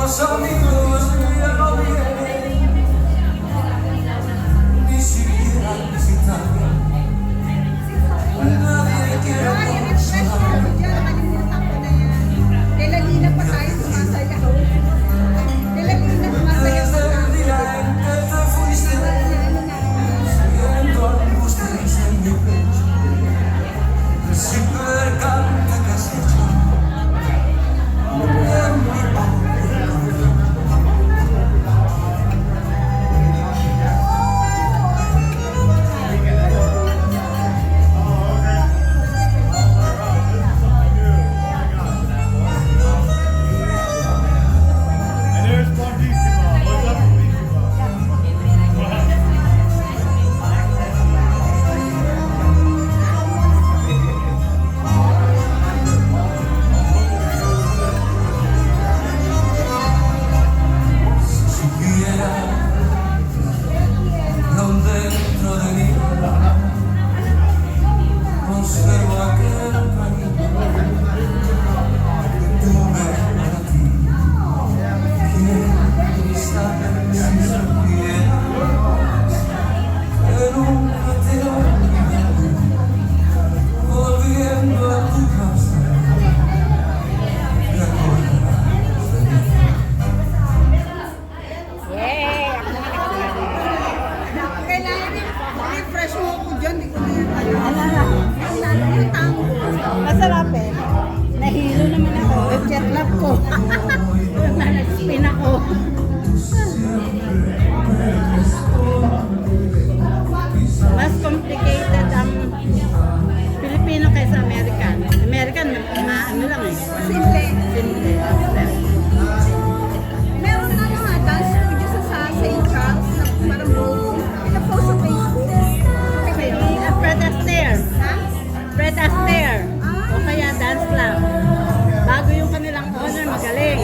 los amigos ya no vienen, ni siquiera visitarme. Nadie quiere consolarme. Kailanina pa tayo sumasaya. Kailanina sumasaya pa Desde el tayo. día en que te fuiste, siento angustias en mi pecho. El simple canto que has hecho en mi boca. Dentro de mí conservo aquel cariño que tuve para ti. ¿Quién sabe si supiera que nunca te olvidaré? Volviendo a tu casa te acordarás de mí. Kailangan refresh mo ako dyan. Hindi ko na yan. Kailangan yung tango. Masarap eh. Nahilo naman ako. Jet lag ko. Nag-spin ako. Mas complicated ang Pilipino kaysa American. American, ano lang eh. Simple. Simple. Meron na nga dance studio sa St. Charles na parang ballroom. Pina-post sa Facebook. Okay ba yun? Fred Astaire. Ha? Fred Astaire. O kaya dance club. Bago yung kanilang owner, magaling.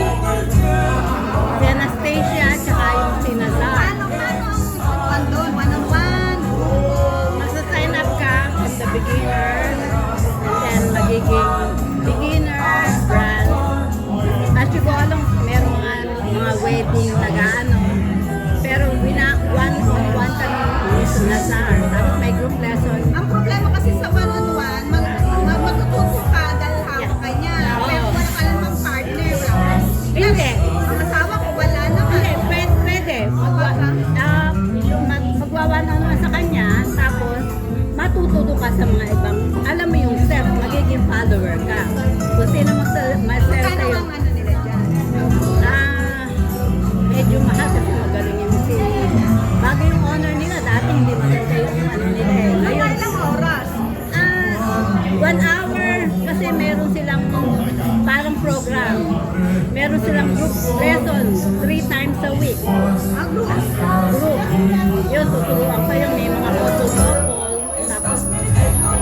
Si Anastasia, tsaka yung si Nazar. Paano ang doon? One-on-one? Magsa-sign up ka as the beginner, and then magiging beginner, brand. As you go along, meron mga wedding nag-ano. Pero one-on-one ka ni Nazar. Tapos may group lesson. Ang problema kasi sa one-on-one, matututo ka dahil hawak ka niya. Oo. Pero wala ka namang partner. Hindi. Ang asawa ko wala naman. Hindi, pwede. Magwa-one-on-one sa kanya, tapos matututo ka sa mga ibang, alam mo yung step, magiging follower ka. Kung sino mag-sell Kano sa'yo, ang ano nila dyan? medyo mahal kasi magaling yung si bago yung owner nila, dati hindi maganda yung ano nila eh. Ngayon, Ilang oras? 1 hour kasi meron silang parang program. Meron silang group lessons 3 times a week. Ang group. Group. Yun, tuturuan kayo. May mga photo-couple. Tapos,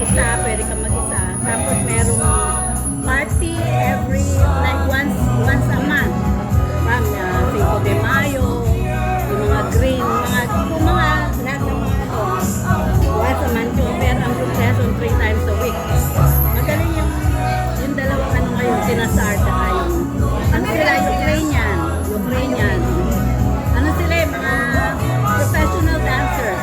isa, pwede ka mag-isa. Tapos, merong party every, like once a month. Pam, 5 de Mayo, yung mga green, lahat ng mga once a month yung pero ang group lesson 3 times a week. Magaling yung dalawang ano ngayon, sinasar tsaka yung ano sila, Ukrainian. Ano sila mga professional dancers.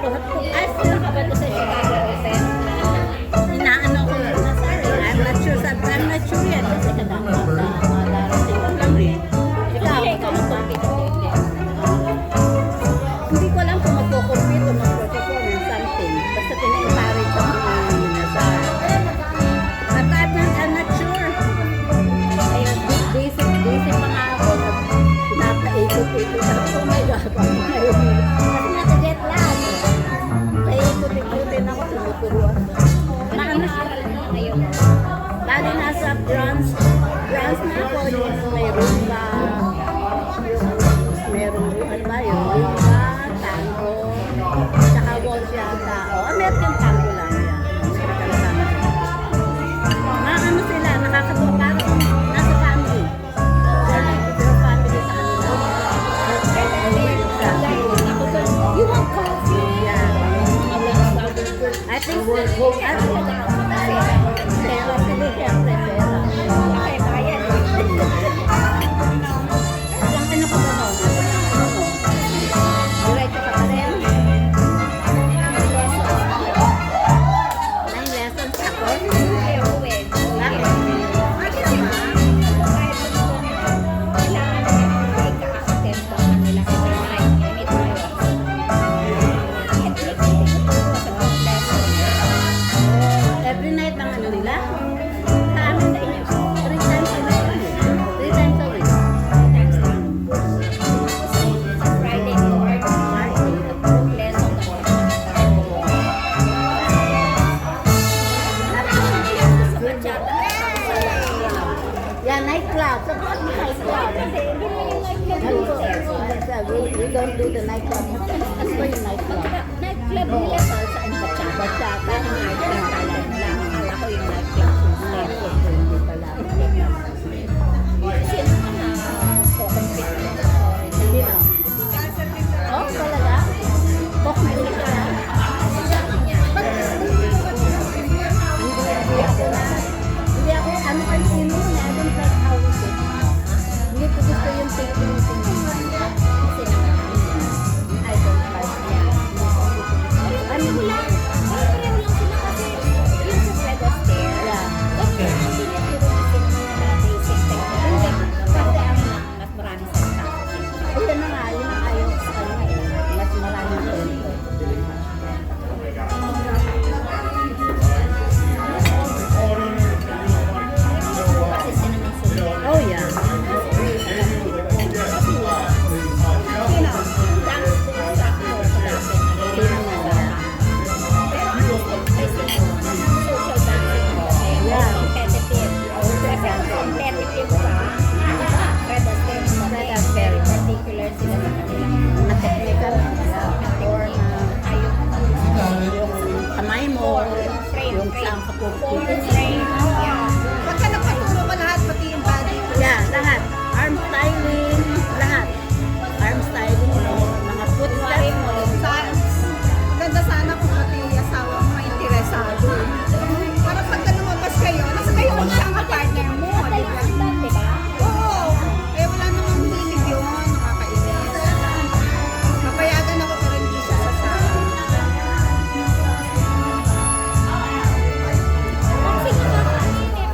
Ay, sila ka ba ito sa Chicago Open? Inaano ko na sorry. I'm not sure. I'm not sure yet. Kasi kadang-kadang darating ko lang rin. Ikaw, ikaw mag-compete. Hindi ko alam kung magko-compete o mag-perform or something. Basta tina-encourage ako ng Nazar. But I'm not sure. Ayun, basic pa nga ako. Pinapaikot-ikot ako. Oh my God. Kasi nasa-jet lag. Paikot-ikutin ako. Tinuturuan. Maano siya? Lalo nasa bronze na ako. Yung may rumba. Merong ano ba yun? Rumba, tango, tsaka waltz yata. American tango lang yan. American tango. Ano sila, nakakatuwa parang nasa family. Pero family sa kanila. You want coffee? Yeah. I think pera, sige, siyempre, pera. Ang ano ko ba no? Diretso ka pa rin? 9 lessons ako? Bakit? Every night ang ano nila? Sa amin na inyo. 3 times a week. 3 times a week. Friday to Yeah, nightclub. So, what is nightclub? We don't do the nightclub. Ano ba yung nightclub? Nightclub nila saan bachata. Bachata. Akala ko yung nightclub. Hindi pala. Sino ka na co-compete na? Sino? Oh, talaga? Pokemon ka na? Hindi ako, ano ang sino na, I don't like how we do. Hindi ko gusto yung taking Kasi I don't like it. ano mo lang, pareho lang sila kasi yung sa Fred Astaire. Yeah. Okay, tinituro na sila ng mga basic technique. Kasi ang mas marami sa tao. O yun na nga, yun ang ayaw sa ano eh. Mas maraming tempo. Kasi sila may sulit. Oh yeah. Sino? Dance instructor sa natin. Sino na wala? Pero ano, ay sila social dancing kasi Yeah. competitive. Kasi ang competitive ka, Fred Astaire is very particular sila sa kanilang Na technical. Or na yung kamay mo, yung saan ka puputin. Pagka nagpaturo ka lahat, pati yung body. Yeah, lahat. Arm styling, lahat. Arm styling mo, mga footstep mo. Maganda sana kung pati yung asawa mo interesado. Para pagka lumabas kayo, nasa kayo kung siya ang partner mo, di ba? Diba? Oo. Eh wala namang hilig yun, nakakainis. Napayagan ako pero hindi siya sasama. Kasi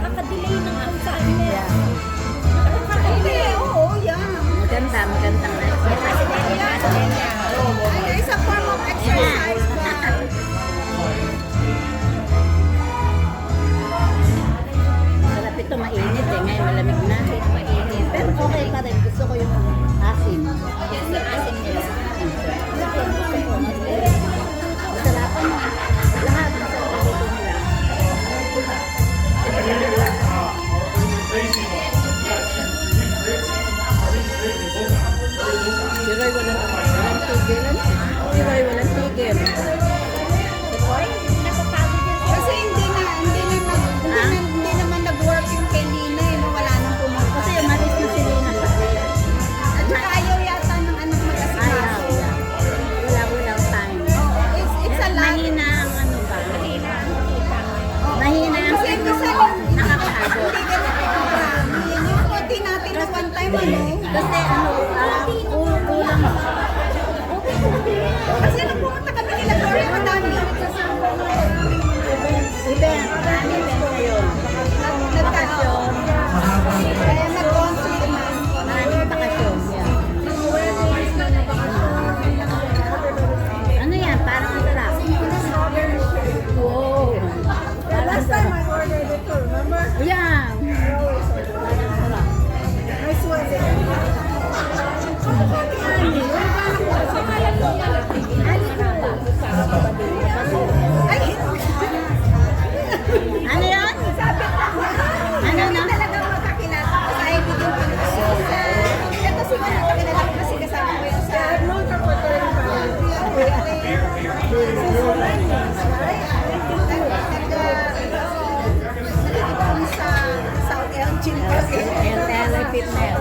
nakaka-delay ng Alzheimer. Yeah. Hindi, oo, yeah. Magandang na. Ay, it's a form of exercise. Sarap ito, mainit eh. Ngayon malamig na. Mainit. Pero okay pa rin. Gusto ko yung asim. Yes, yung asin nila. Masalapan mo. Lahat. Masalapan ko nila. Si Roy walang tigil. Si Roy walang tigil. Hoy, napapagod yun. Kasi hindi naman nag-work yung kay Lina, eh, no? Wala nang pumunta. Kasi umalis na si Lina kasi. At saka ayaw yata ng anak Ayaw. mag-asikaso. Walang time. It's a lot. Mahina ang ano ba? Mahina ang Kasi schedule. Nakakaagod. Hindi ka nakikita. Yung konti natin na one time, ano? Kasi ano, kulang. Kasi nung pumunta kami nila fitness.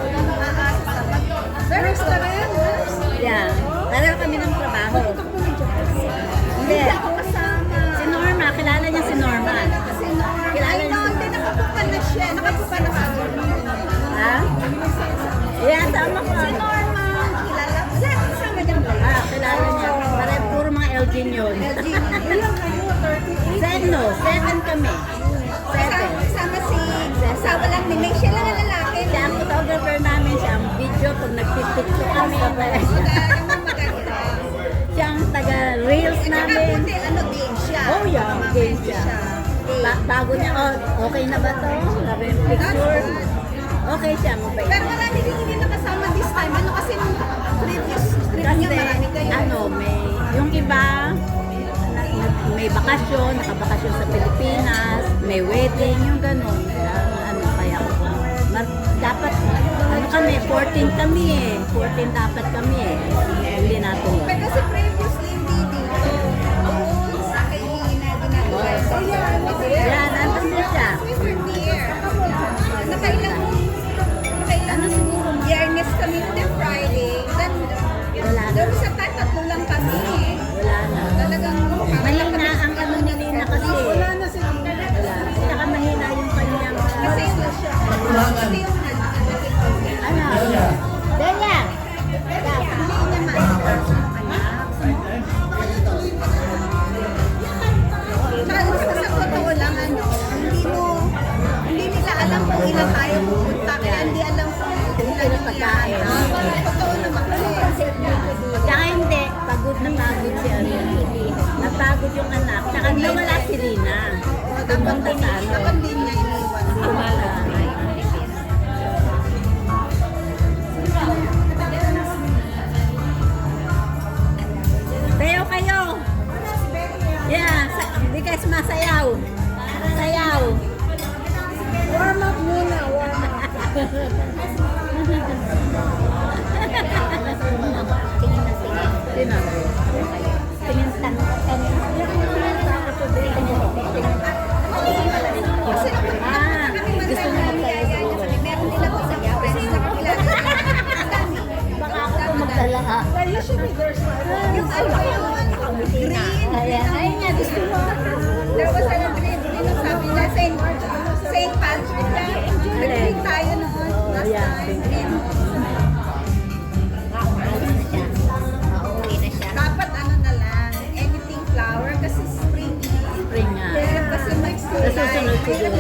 Nurse na rin, nurse. Yeah. Pareho kami ng trabaho. Hindi. Hindi ako kasama. Si Norma, kilala niya si Norma. Si Norma. Kilala Ay, niya no, si hindi nakapupa na siya. Nakapupa na siya. Ha? Yeah, sama ko. Si Norma, kilala. Lahat kasama niyang dalawa. Ah, kilala niya. Pareho puro mga Elgin yun. Ilang kayo? 38? Seven kami. Seven. Kasama si asawa lang ni May. Siya lang ang lalaki. Siya ang photographer namin, siya ang video pag nagtitiktok kami. Maganda. Siya ang taga-reels Tsaka namin. buti, ano din siya. Oh, yeah, game siya. Bago niya, oh, okay na ba to? Sabi yung picture. Okay siya, mabait. Pero marami din hindi nakasama this time. Ano kasi nung previous trip Kasi, niya, marami kayo. ano, yung iba, may bakasyon, nakabakasyon sa Pilipinas, may wedding, yung ganun. Kaya dapat, ano kami, 14 kami eh. 14 dapat kami eh. Hindi natin. Pero kasi previously hindi dito. Doon sa kay Lina, ginagawa sa Yan, nandun din siya. We were there. Nakailang Ano siguro? Biyernes kami na Friday. Then, Wala na. doon sa time, tatlo lang kami. Wala na. Talagang Mahina ang ano ni Lina kasi. Wala na si Lina. Wala. Saka mahina yung kanyang... Kasi yung kasi yung Ano? Delia! hindi naman. Sa totoo lang, ano, hindi nila alam kung ilan tayo pupunta, kaya hindi alam kung ilan pagkain. Totoo naman kasi. Tsaka hindi, pagod na pagod si Ariel. Napagod yung anak. Tsaka nawala si Rina. Pumunta sa ano. Dapat din niya iniwan. Kumala. Sayaw kayo! Yeah, hindi kayo sumasayaw. Sayaw! Warm up muna, warm up. Tingin na tingin. Sino? Tingin tanong. Kasi Ah, gusto mo magsayaw. meron nila po sa friends na kakilala. Baka ako po magdala ka. Usually there's yung ano yung green. Ayan, ayun nga, gusto mo. There was a green. Sabi niya, St. Patrick na. Green tayo noon. Oh, yeah. Green. Aalis na siya. Uuwi na siya. Dapat ano na lang, anything flower kasi spring. Spring nga. Kasi may Sa susunod siguro.